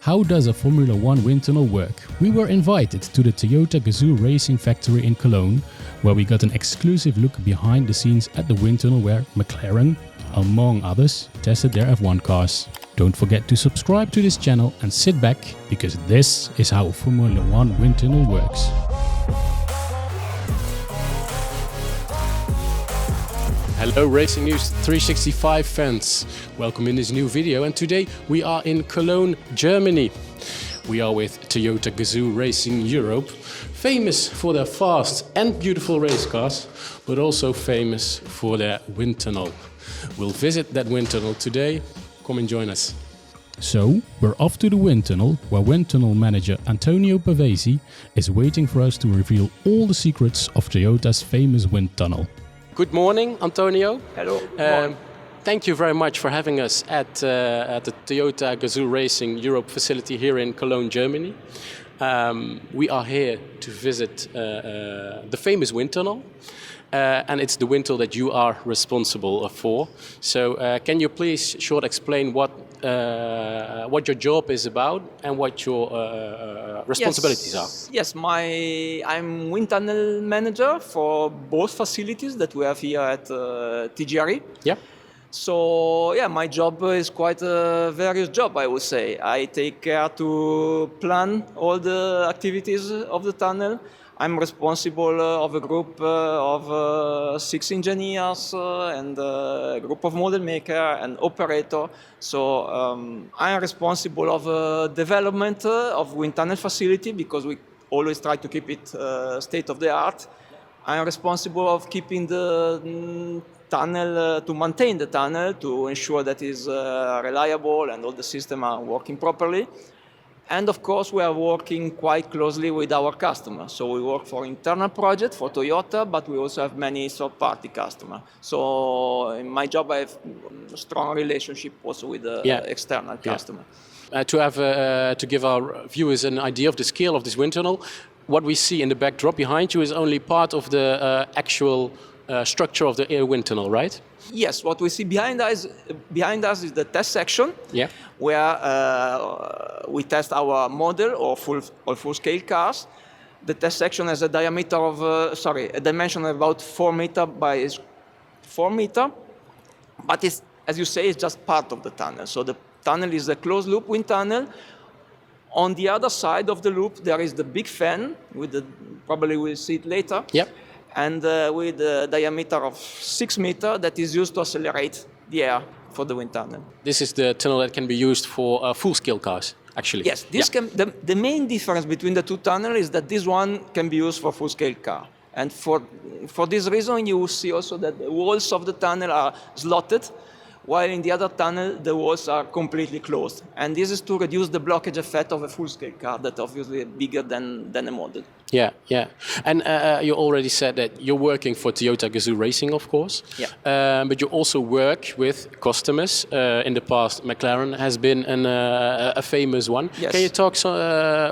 How does a Formula 1 wind tunnel work? We were invited to the Toyota Gazoo Racing factory in Cologne, where we got an exclusive look behind the scenes at the wind tunnel where McLaren, among others, tested their F1 cars. Don't forget to subscribe to this channel and sit back, because this is how a Formula 1 wind tunnel works. Hello Racing News 365 fans, welcome in this new video, and today we are in Cologne, Germany. We are with Toyota Gazoo Racing Europe, famous for their fast and beautiful race cars, but also famous for their wind tunnel. We'll visit that wind tunnel today. Come and join us. So, we're off to the wind tunnel, where wind tunnel manager Antonio Pavesi is waiting for us to reveal all the secrets of Toyota's famous wind tunnel. Good morning, Antonio. Hello. Thank you very much for having us at the Toyota Gazoo Racing Europe facility here in Cologne, Germany. We are here to visit the famous wind tunnel. And it's the wind tunnel that you are responsible for. So can you please short explain what your job is about and what your responsibilities are? Yes, I'm wind tunnel manager for both facilities that we have here at TGRE. Yeah. So yeah, my job is quite a various job, I would say. I take care to plan all the activities of the tunnel. I'm responsible of a group of 6 engineers and a group of model maker and operator. So I'm responsible of development of wind tunnel facility, because we always try to keep it state of the art. I'm responsible of keeping the tunnel, to maintain the tunnel, to ensure that it's reliable and all the systems are working properly. And of course, we are working quite closely with our customers. So we work for internal projects for Toyota, but we also have many third-party customers. So in my job, I have a strong relationship also with the external customer. To give our viewers an idea of the scale of this wind tunnel, what we see in the backdrop behind you is only part of the actual structure of the air wind tunnel, right? Yes, what we see behind us is the test section, where we test our model or full-scale cars. The test section has a diameter of, a dimension of about 4 meters by 4 meters, but it's, as you say, it's just part of the tunnel. So the tunnel is a closed-loop wind tunnel. On the other side of the loop, there is the big fan with the, probably we'll see it later. Yep. And with a diameter of 6 meters that is used to accelerate the air for the wind tunnel. This is the tunnel that can be used for full-scale cars, actually. Yes, the main difference between the two tunnels is that this one can be used for full-scale car. And for this reason, you will see also that the walls of the tunnel are slotted, while in the other tunnel, the walls are completely closed. And this is to reduce the blockage effect of a full-scale car that obviously is bigger than a model. Yeah. And you already said that you're working for Toyota Gazoo Racing, of course. Yeah. But you also work with customers. In the past, McLaren has been a famous one. Yes. Can you talk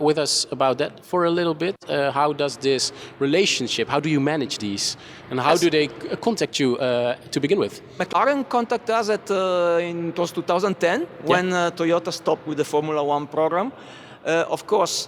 with us about that for a little bit? How does this relationship, how do you manage these? And how do they contact you to begin with? McLaren contacted us it was 2010 when Toyota stopped with the Formula 1 program. Of course,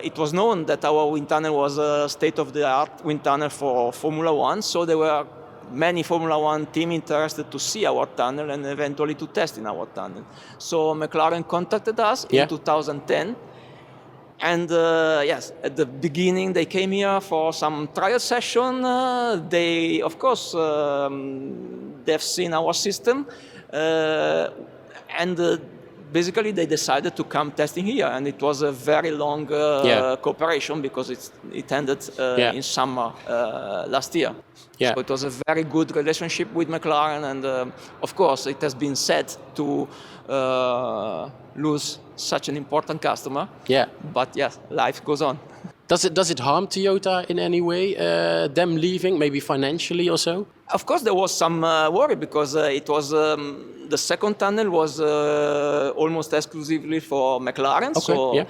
it was known that our wind tunnel was a state-of-the-art wind tunnel for Formula 1, so there were many Formula 1 teams interested to see our tunnel and eventually to test in our tunnel. So McLaren contacted us in 2010. And yes, at the beginning they came here for some trial session. They, of course, they've seen our system, and basically they decided to come testing here. And it was a very long cooperation, because it ended in summer last year. Yeah. So it was a very good relationship with McLaren, and of course it has been sad to lose such an important customer. Yeah. But yes, life goes on. Does it harm Toyota in any way, them leaving, maybe financially or so? Of course, there was some worry, because it was the second tunnel was almost exclusively for McLaren. Okay,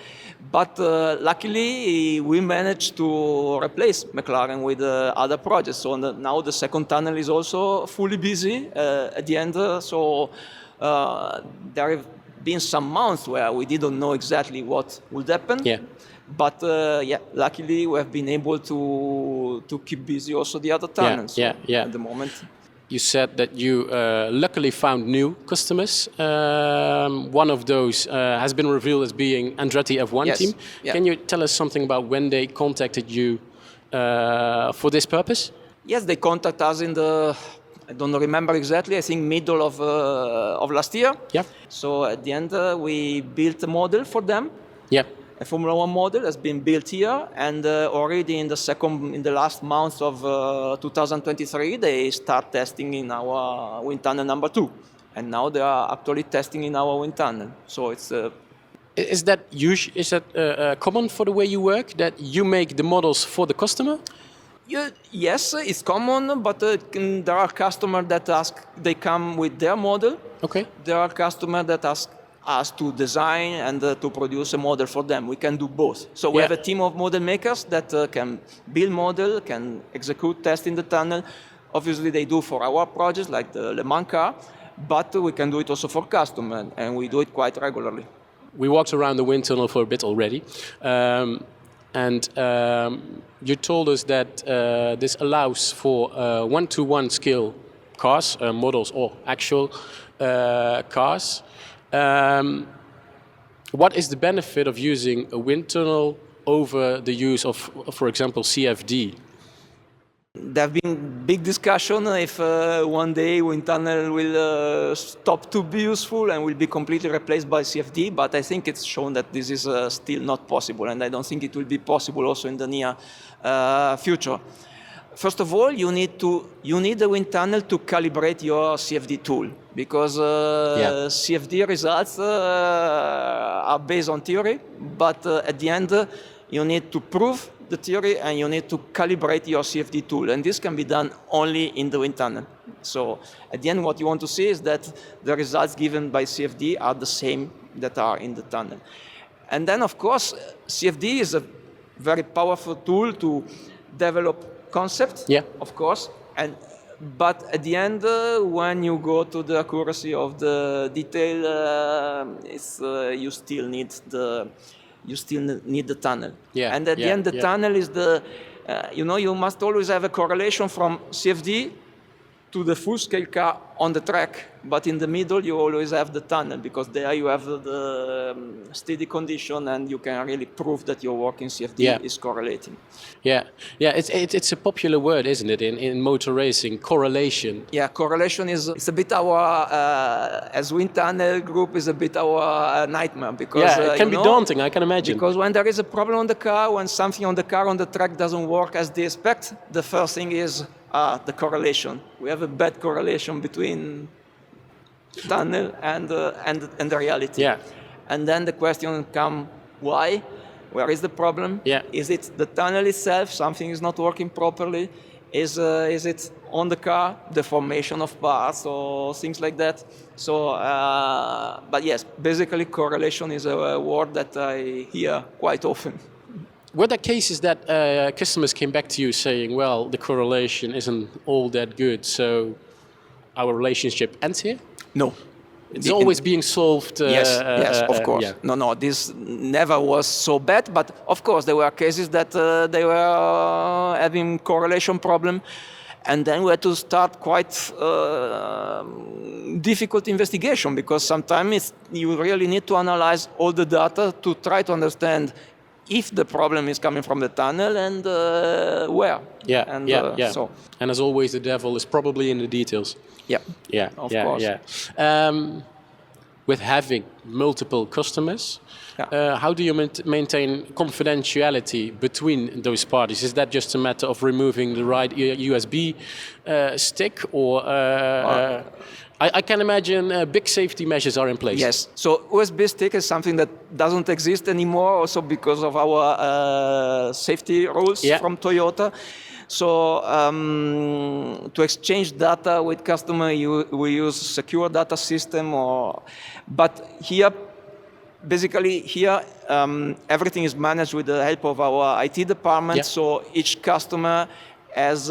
but luckily, we managed to replace McLaren with other projects. So now the second tunnel is also fully busy at the end. So there have been some months where we didn't know exactly what would happen. Yeah. But luckily we have been able to keep busy also the other tunnels. Yeah. At the moment. You said that you luckily found new customers. One of those has been revealed as being Andretti F1 Yes. team. Yeah. Can you tell us something about when they contacted you for this purpose? Yes, they contact us in I don't remember exactly, I think middle of last year. Yeah. So at the end, we built a model for them. Yeah. A Formula One model has been built here, and already in the last month of 2023, they start testing in our wind tunnel number 2. And now they are actually testing in our wind tunnel. So it's Is that common for the way you work, that you make the models for the customer? yes, it's common, but there are customers that they come with their model. Okay. There are customers that ask us to design and to produce a model for them. We can do both. So we have a team of model makers that can build model, can execute tests in the tunnel. Obviously, they do for our projects like the Le Mans car, but we can do it also for customers, and we do it quite regularly. We walked around the wind tunnel for a bit already, and you told us that this allows for one-to-one scale cars, models, or actual cars. What is the benefit of using a wind tunnel over the use of, for example, CFD? There have been big discussion if one day wind tunnel will stop to be useful and will be completely replaced by CFD, but I think it's shown that this is still not possible, and I don't think it will be possible also in the near future. First of all, you need the wind tunnel to calibrate your CFD tool, because CFD results are based on theory, but at the end you need to prove the theory and you need to calibrate your CFD tool, and this can be done only in the wind tunnel. So at the end what you want to see is that the results given by CFD are the same that are in the tunnel. And then of course CFD is a very powerful tool to develop concept, of course, but at the end, when you go to the accuracy of the detail, you still need the tunnel. And at the end, the tunnel is you must always have a correlation from CFD to the full-scale car on the track, but in the middle you always have the tunnel, because there you have the steady condition and you can really prove that your work in CFD is correlating. It's a popular word, isn't it, in motor racing, correlation? Yeah, correlation it's a bit our, as wind tunnel group, is a bit our nightmare, because it can be daunting, I can imagine. Because when there is a problem on the car, when something on the car on the track doesn't work as they expect, the first thing is the correlation. We have a bad correlation between tunnel and the reality. And then the question comes, why? Where is the problem? Is it the tunnel itself? Something is not working properly? Is it on the car, the formation of parts or things like that? So, but yes, basically correlation is a word that I hear quite often. Were there cases that customers came back to you saying, well, the correlation isn't all that good, so our relationship ends here? No. It's always being solved. Yes, of course. No, this never was so bad, but of course there were cases that they were having correlation problem, and then we had to start quite difficult investigation, because sometimes you really need to analyze all the data to try to understand if the problem is coming from the tunnel and where. So. And as always, the devil is probably in the details. Of course. With having multiple customers, how do you maintain confidentiality between those parties? Is that just a matter of removing the right USB stick, or I can imagine big safety measures are in place? Yes, so USB stick is something that doesn't exist anymore, also because of our safety rules from Toyota. So to exchange data with customer, we use secure data system, but here, basically here, everything is managed with the help of our IT department. So each customer has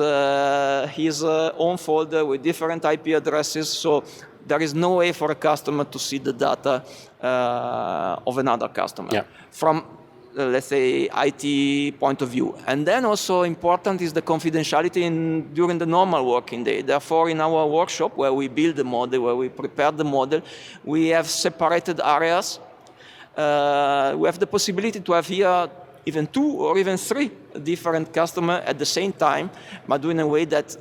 his own folder with different IP addresses. So there is no way for a customer to see the data of another customer from, let's say, IT point of view. And then also important is the confidentiality during the normal working day. Therefore, in our workshop, where we build the model, where we prepare the model, we have separated areas. We have the possibility to have here even 2 or even 3 different customers at the same time, but in a way that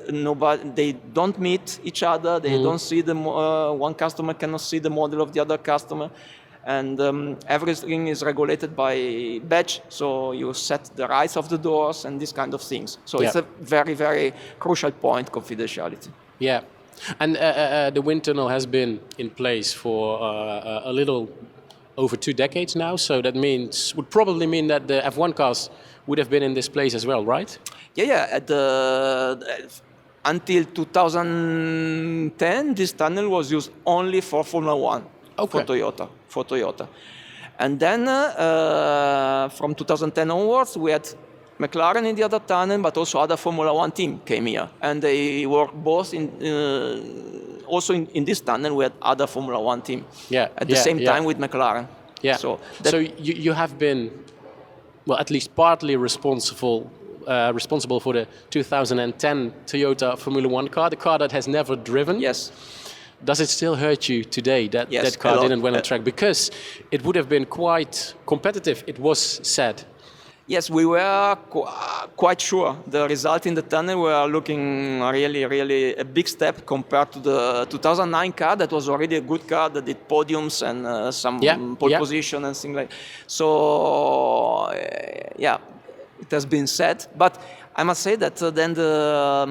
they don't meet each other. They don't see one customer cannot see the model of the other customer, and everything is regulated by badge. So you set the rights of the doors and these kind of things. So it's a very, very crucial point, confidentiality. Yeah, and the wind tunnel has been in place for a little over 2 decades now, so that would probably mean that the F1 cars would have been in this place as well, right? Yeah. Until 2010, this tunnel was used only for Formula One, for Toyota. And then from 2010 onwards, we had McLaren in the other tunnel, but also other Formula One team came here, and they work both also in this tunnel. We had other Formula One team at the same time with McLaren. Yeah. So you have been, well, at least partly responsible for the 2010 Toyota Formula One car, the car that has never driven. Yes. Does it still hurt you today that that car didn't win on track? Because it would have been quite competitive, it was said. Yes, we were quite sure. The result in the tunnel were looking really, really a big step compared to the 2009 car that was already a good car that did podiums and some pole position and things like that. So, it has been said. But I must say that then the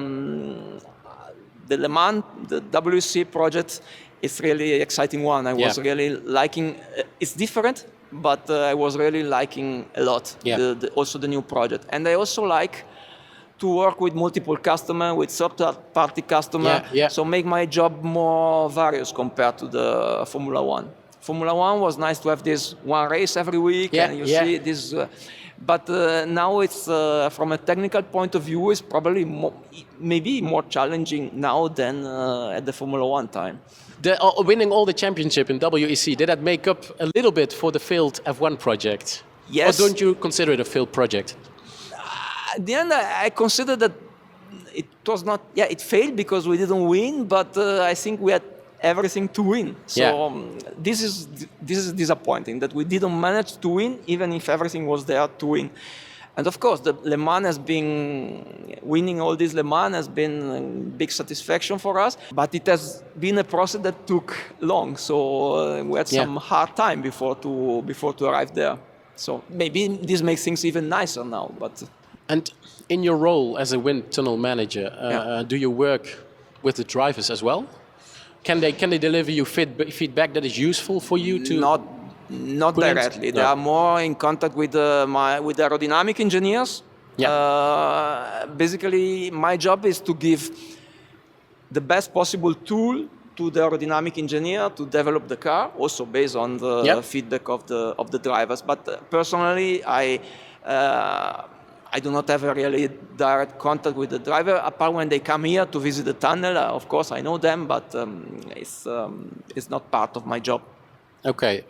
Le Mans, the WC project is really an exciting one. I was really liking, it's different, but I was really liking a lot also the new project. And I also like to work with multiple customers, with third-party customers, so make my job more various compared to the Formula One. Formula One was nice to have this one race every week, and you see this. But now it's, from a technical point of view, it's probably maybe more challenging now than at the Formula One time. Winning all the championship in WEC, did that make up a little bit for the failed F1 project? Yes. Or don't you consider it a failed project? At the end, I consider that it was not, it failed because we didn't win, but I think we had everything to win. So this is disappointing that we didn't manage to win, even if everything was there to win. And of course, the Le Mans has been, winning all these Le Mans has been a big satisfaction for us, but it has been a process that took long. So we had some hard time before to arrive there. So maybe this makes things even nicer now. But and in your role as a wind tunnel manager, do you work with the drivers as well? Can they deliver you feedback that is useful for you to? Not directly. They are more in contact with the aerodynamic engineers. Basically, my job is to give the best possible tool to the aerodynamic engineer to develop the car, also based on the feedback of the drivers. But personally, I do not have a really direct contact with the driver, apart when they come here to visit the tunnel. Of course, I know them, but it's not part of my job. Okay.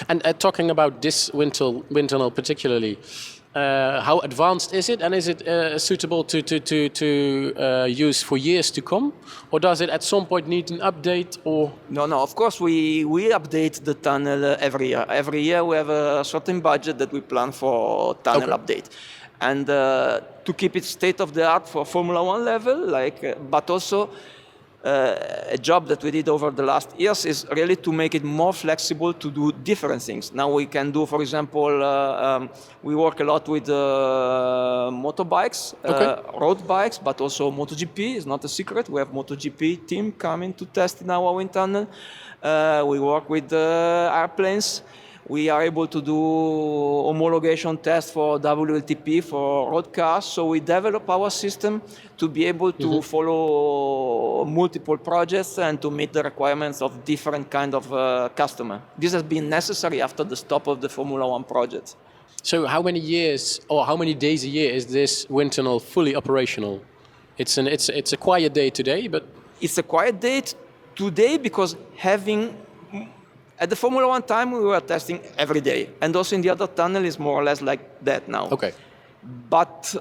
And talking about this wind tunnel particularly, how advanced is it, and is it suitable to use for years to come, or does it at some point need an update? Or no, of course we update the tunnel every year. Every year we have a certain budget that we plan for tunnel update, and to keep it state of the art for Formula One level, but also. A job that we did over the last years is really to make it more flexible to do different things. Now we can do, for example, we work a lot with motorbikes, road bikes, but also MotoGP is not a secret. We have MotoGP team coming to test in our wind tunnel. We work with airplanes. We are able to do homologation tests for WLTP for road cars. So we develop our system to be able to follow multiple projects and to meet the requirements of different kind of customer. This has been necessary after the stop of the Formula One project. So how many years or how many days a year is this wind tunnel fully operational? It's a quiet day today, but it's a quiet day today, because at the Formula One time, we were testing every day. And also in the other tunnel is more or less like that now. Okay. But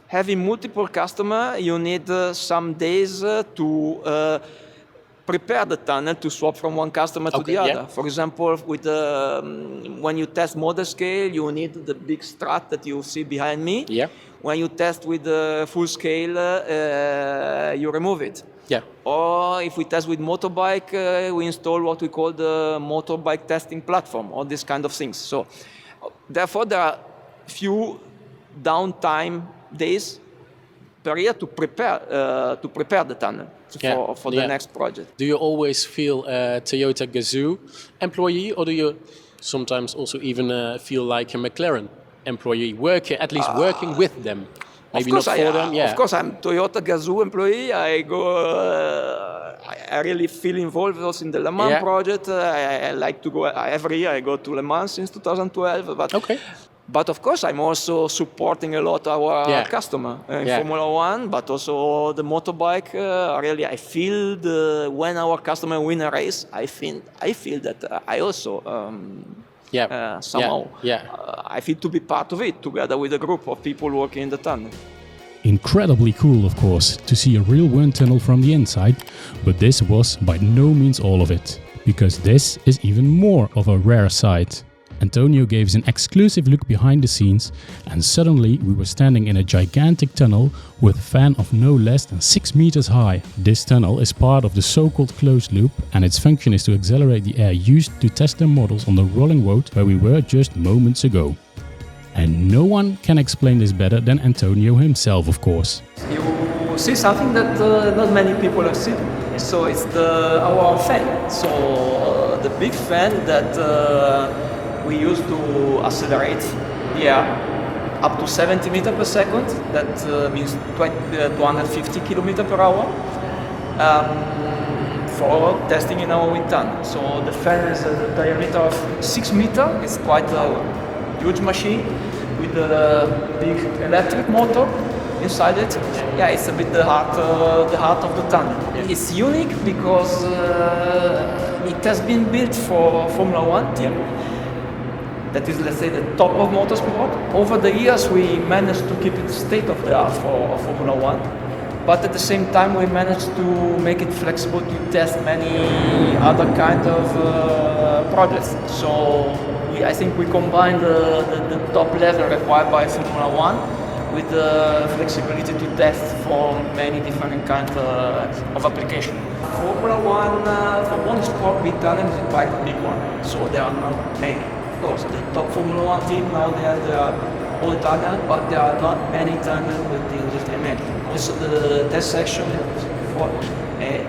having multiple customers, you need some days to prepare the tunnel to swap from one customer to the other. Yeah. For example, with when you test model scale, you need the big strut that you see behind me. Yeah. When you test with the full scale, you remove it. Yeah. Or if we test with motorbike, we install what we call the motorbike testing platform, all these kind of things. So therefore, there are few downtime days per year to prepare the tunnel for the next project. Do you always feel a Toyota Gazoo employee, or do you sometimes also even feel like a McLaren employee, working with them? Maybe not for them. Yeah. Of course, I'm Toyota Gazoo employee. I go. I really feel involved also in the Le Mans project. I like to go every year. I go to Le Mans since 2012. But of course, I'm also supporting a lot our customer in Formula One, but also the motorbike. Really, I feel when our customer win a race, I feel that I also somehow I feel to be part of it together with a group of people working in the tunnel. Incredibly cool, of course, to see a real wind tunnel from the inside, but this was by no means all of it, because this is even more of a rare sight. Antonio gave us an exclusive look behind the scenes, and suddenly we were standing in a gigantic tunnel with a fan of no less than 6 meters high. This tunnel is part of the so-called closed loop, and its function is to accelerate the air used to test their models on the rolling road where we were just moments ago. And no one can explain this better than Antonio himself, of course. You see something that not many people have seen. So it's our fan. So the big fan that we use to accelerate the air up to 70 meters per second. That means 250 kilometers per hour for testing in our wind tunnel. So the fan is a diameter of 6 meters. It's quite a huge machine with a big electric motor inside it. Yeah, it's a bit the heart of the tunnel. It's unique because it has been built for Formula One team. That is, let's say, the top of motorsport. Over the years, we managed to keep it state of the art for Formula One, but at the same time, we managed to make it flexible to test many other kind of projects. So I think we combined the top level required by Formula One with the flexibility to test for many different kinds of applications. Formula One, for motorsport, big tunnel is quite a big one. So there are not many. Of course, the top Formula One team now they are all tunnel, but there are not many tunnels with the industrial engine. Also, the test section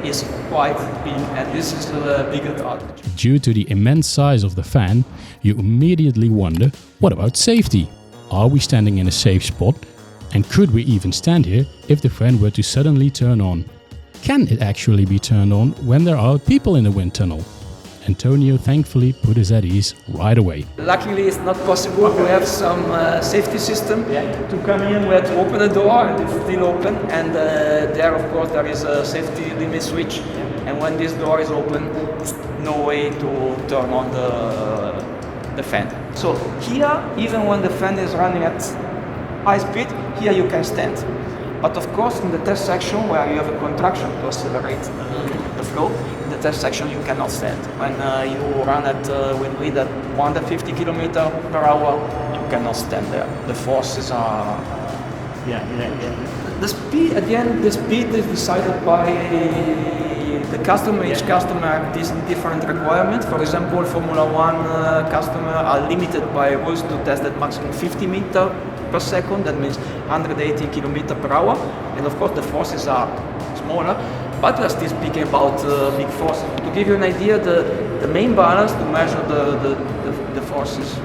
is quite big, and this is a big advantage. Due to the immense size of the fan, you immediately wonder, what about safety? Are we standing in a safe spot? And could we even stand here if the fan were to suddenly turn on? Can it actually be turned on when there are people in the wind tunnel? Antonio thankfully put us at ease right away. Luckily, it's not possible. We have some safety system to come in. We have to open the door, and it's still open. And there, of course, there is a safety limit switch. And when this door is open, there's no way to turn on the fan. So here, even when the fan is running at high speed, here you can stand. But of course, in the test section where you have a contraction to accelerate the flow, in the test section you cannot stand. When you run at wind speed at 150 kilometers per hour, you cannot stand there. The forces are. The speed at the end, the speed is decided by the customer. Each customer has different requirements. For example, Formula One customers are limited by rules to test at maximum 50 meters per second. That means 180 kilometers per hour. And of course, the forces are smaller. But we are still speaking about big forces. To give you an idea, the main balance to measure the forces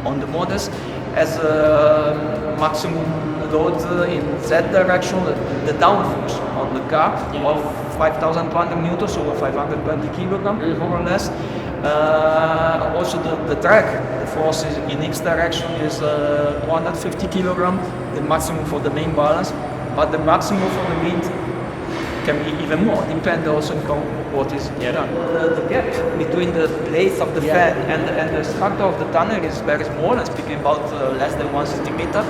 on the models has a maximum load in Z direction, the downforce on the car of 5,200 newtons over 520 kilograms, more or less. Also the drag, the force in X direction is 250 kilograms, the maximum for the main balance, but the maximum for the mid can be even more, depend also on what is done. The gap between the blades of the fan and the structure of the tunnel is very small. I'm speaking about less than 1 centimeter,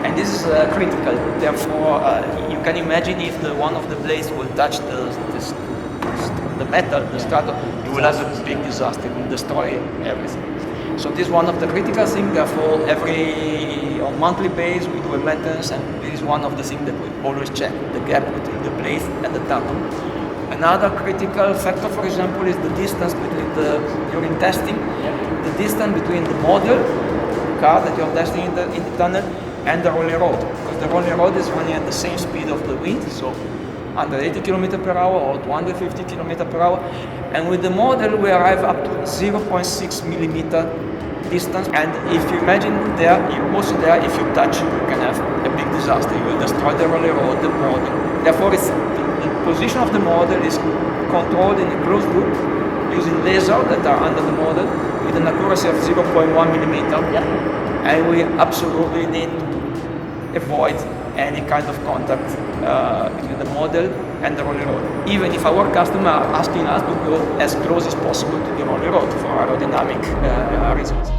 and this is critical. Therefore, you can imagine if one of the blades will touch the metal, the structure, you will have a big disaster. It will destroy everything. So this is one of the critical things. Therefore, on monthly basis we do a maintenance, and this is one of the things that we always check: the gap between the blades and the tunnel. Another critical factor, for example, is the distance between during testing, the distance between the model car that you're testing in the tunnel and the rolling road, because the rolling road is running at the same speed of the wind, so 180 km per hour or 250 km per hour, and with the model we arrive up to 0.6 millimeter distance, and if you imagine there, if you touch, you can have a big disaster. You will destroy the rolling road, the model. Therefore, the position of the model is controlled in a closed loop using lasers that are under the model with an accuracy of 0.1 millimeter, and we absolutely need to avoid any kind of contact between the model and the rolling road, even if our customer are asking us to go as close as possible to the rolling road for aerodynamic reasons.